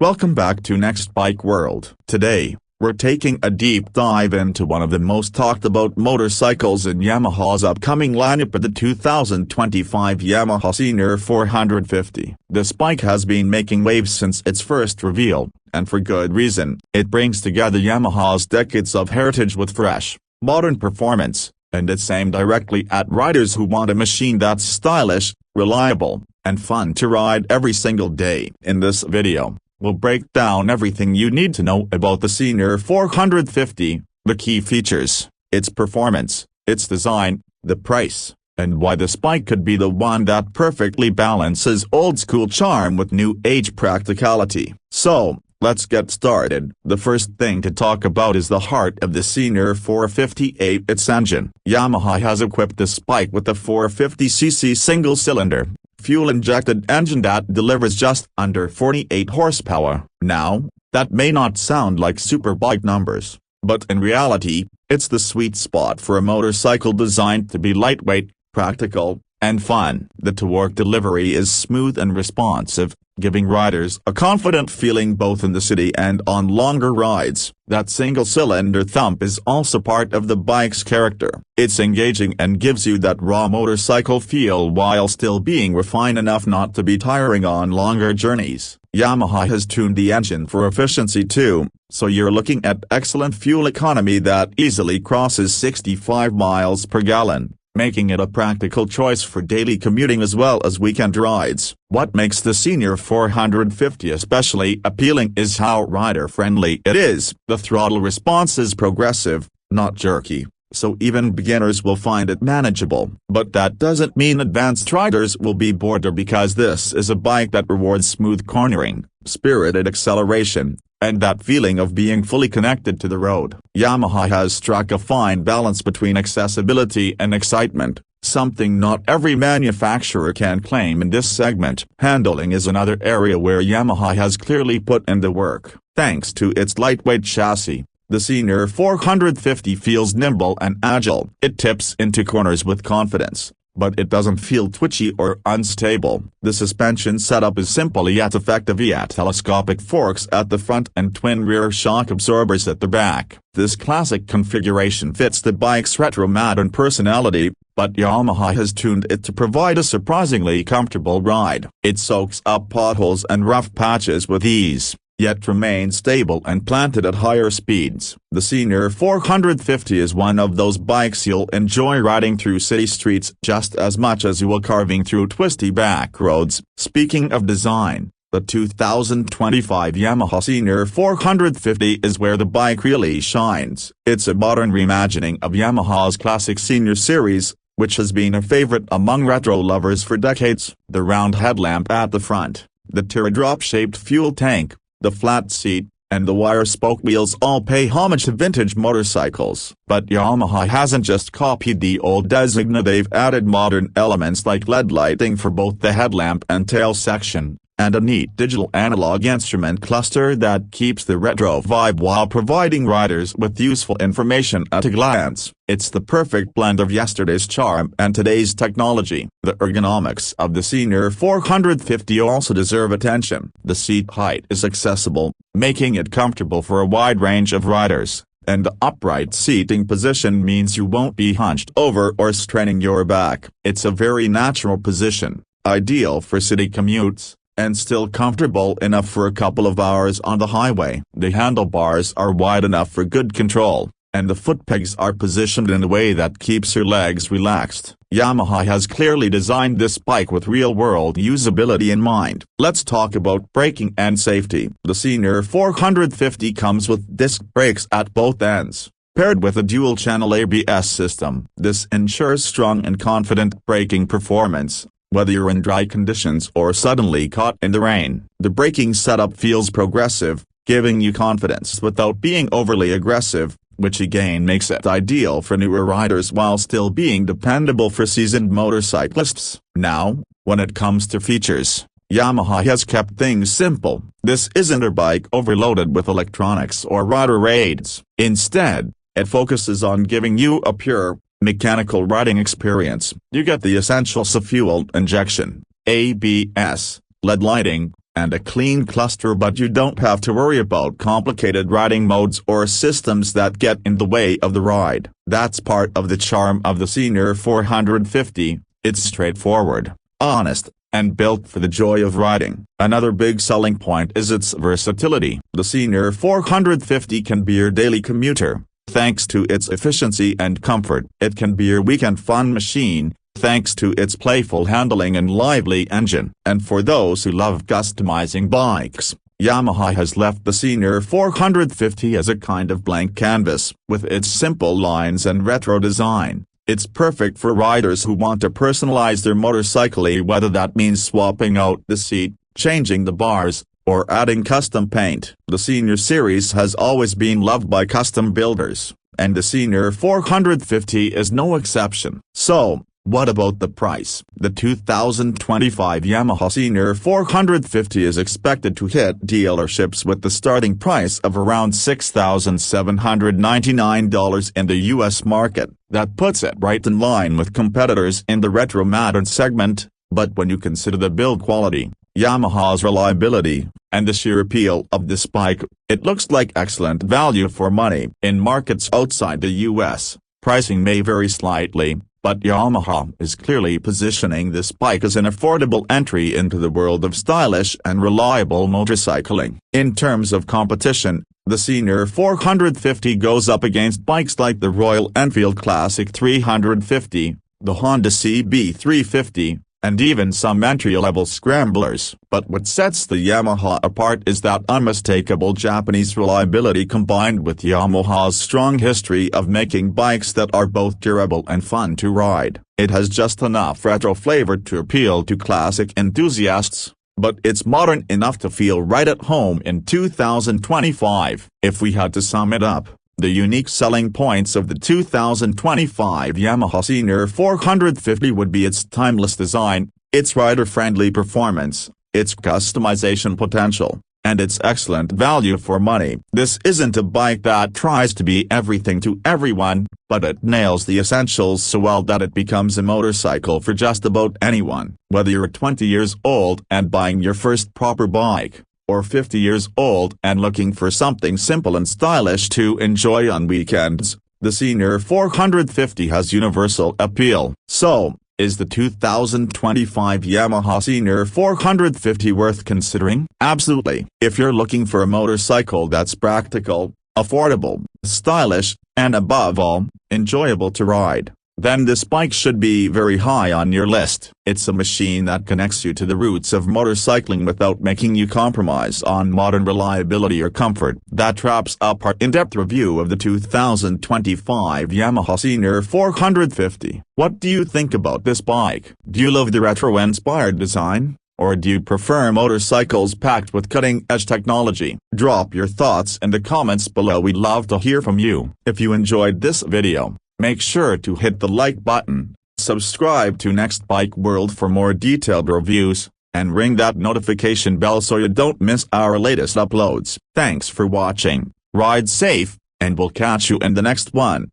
Welcome back to Next Bike World. Today, we're taking a deep dive into one of the most talked about motorcycles in Yamaha's upcoming lineup, the 2025 Yamaha SR 450. This bike has been making waves since its first reveal, and for good reason. It brings together Yamaha's decades of heritage with fresh, modern performance, and it's aimed directly at riders who want a machine that's stylish, reliable, and fun to ride every single day. In this video, we'll break down everything you need to know about the SR 450, the key features, its performance, its design, the price, and why this bike could be the one that perfectly balances old-school charm with new-age practicality. So, let's get started. The first thing to talk about is the heart of the SR 450, its engine. Yamaha has equipped this bike with a 450cc single-cylinder, fuel-injected engine that delivers just under 48 horsepower. Now, that may not sound like superbike numbers, but in reality, it's the sweet spot for a motorcycle designed to be lightweight, practical, and fun. The torque delivery is smooth and responsive, giving riders a confident feeling both in the city and on longer rides. That single-cylinder thump is also part of the bike's character. It's engaging and gives you that raw motorcycle feel while still being refined enough not to be tiring on longer journeys. Yamaha has tuned the engine for efficiency too, so you're looking at excellent fuel economy that easily crosses 65 miles per gallon, making it a practical choice for daily commuting as well as weekend rides. What makes the SR 450 especially appealing is how rider-friendly it is. The throttle response is progressive, not jerky, so even beginners will find it manageable. But that doesn't mean advanced riders will be bored, because this is a bike that rewards smooth cornering, spirited acceleration, and that feeling of being fully connected to the road. Yamaha has struck a fine balance between accessibility and excitement, something not every manufacturer can claim in this segment. Handling is another area where Yamaha has clearly put in the work. Thanks to its lightweight chassis, the SR 450 feels nimble and agile. It tips into corners with confidence, but it doesn't feel twitchy or unstable. The suspension setup is simple yet effective, via telescopic forks at the front and twin rear shock absorbers at the back. This classic configuration fits the bike's retro-modern personality, but Yamaha has tuned it to provide a surprisingly comfortable ride. It soaks up potholes and rough patches with ease, yet remains stable and planted at higher speeds. The SR 450 is one of those bikes you'll enjoy riding through city streets just as much as you will carving through twisty back roads. Speaking of design, the 2025 Yamaha SR 450 is where the bike really shines. It's a modern reimagining of Yamaha's classic SR series, which has been a favorite among retro lovers for decades. The round headlamp at the front, the teardrop-shaped fuel tank, the flat seat, and the wire spoke wheels all pay homage to vintage motorcycles. But Yamaha hasn't just copied the old design, they've added modern elements like LED lighting for both the headlamp and tail section, and a neat digital analog instrument cluster that keeps the retro vibe while providing riders with useful information at a glance. It's the perfect blend of yesterday's charm and today's technology. The ergonomics of the SR 450 also deserve attention. The seat height is accessible, making it comfortable for a wide range of riders, and the upright seating position means you won't be hunched over or straining your back. It's a very natural position, ideal for city commutes, and still comfortable enough for a couple of hours on the highway. The handlebars are wide enough for good control, and the foot pegs are positioned in a way that keeps your legs relaxed. Yamaha has clearly designed this bike with real-world usability in mind. Let's talk about braking and safety. The SR 450 comes with disc brakes at both ends, paired with a dual-channel ABS system. This ensures strong and confident braking performance, whether you're in dry conditions or suddenly caught in the rain. The braking setup feels progressive, giving you confidence without being overly aggressive, which again makes it ideal for newer riders while still being dependable for seasoned motorcyclists. Now, when it comes to features, Yamaha has kept things simple. This isn't a bike overloaded with electronics or rider aids. Instead, it focuses on giving you a pure, mechanical riding experience. You get the essentials of fuel injection, ABS, LED lighting, and a clean cluster, but you don't have to worry about complicated riding modes or systems that get in the way of the ride. That's part of the charm of the Senior 450, it's straightforward, honest, and built for the joy of riding. Another big selling point is its versatility. The Senior 450 can be your daily commuter, thanks to its efficiency and comfort. It can be your weekend fun machine, thanks to its playful handling and lively engine. And for those who love customizing bikes, Yamaha has left the Senior 450 as a kind of blank canvas. With its simple lines and retro design, it's perfect for riders who want to personalize their motorcycle, whether that means swapping out the seat, changing the bars, or adding custom paint. The Senior series has always been loved by custom builders, and the Senior 450 is no exception. So, what about the price? The 2025 Yamaha Senior 450 is expected to hit dealerships with the starting price of around $6,799 in the US market. That puts it right in line with competitors in the retro modern segment, but when you consider the build quality, Yamaha's reliability, and the sheer appeal of this bike, it looks like excellent value for money. In markets outside the US, pricing may vary slightly, but Yamaha is clearly positioning this bike as an affordable entry into the world of stylish and reliable motorcycling. In terms of competition, the Senior 450 goes up against bikes like the Royal Enfield Classic 350, the Honda CB350, and even some entry-level scramblers. But what sets the Yamaha apart is that unmistakable Japanese reliability combined with Yamaha's strong history of making bikes that are both durable and fun to ride. It has just enough retro flavor to appeal to classic enthusiasts, but it's modern enough to feel right at home in 2025. If we had to sum it up, the unique selling points of the 2025 Yamaha Senior 450 would be its timeless design, its rider-friendly performance, its customization potential, and its excellent value for money. This isn't a bike that tries to be everything to everyone, but it nails the essentials so well that it becomes a motorcycle for just about anyone. Whether you're 20 years old and buying your first proper bike, or 50 years old and looking for something simple and stylish to enjoy on weekends, the Senior 450 has universal appeal. So, is the 2025 Yamaha Senior 450 worth considering? Absolutely. If you're looking for a motorcycle that's practical, affordable, stylish, and above all, enjoyable to ride, then this bike should be very high on your list. It's a machine that connects you to the roots of motorcycling without making you compromise on modern reliability or comfort. That wraps up our in-depth review of the 2025 Yamaha Senior 450. What do you think about this bike? Do you love the retro-inspired design? Or do you prefer motorcycles packed with cutting-edge technology? Drop your thoughts in the comments below. We'd love to hear from you. If you enjoyed this video, make sure to hit the like button, subscribe to Next Bike World for more detailed reviews, and ring that notification bell so you don't miss our latest uploads. Thanks for watching, ride safe, and we'll catch you in the next one.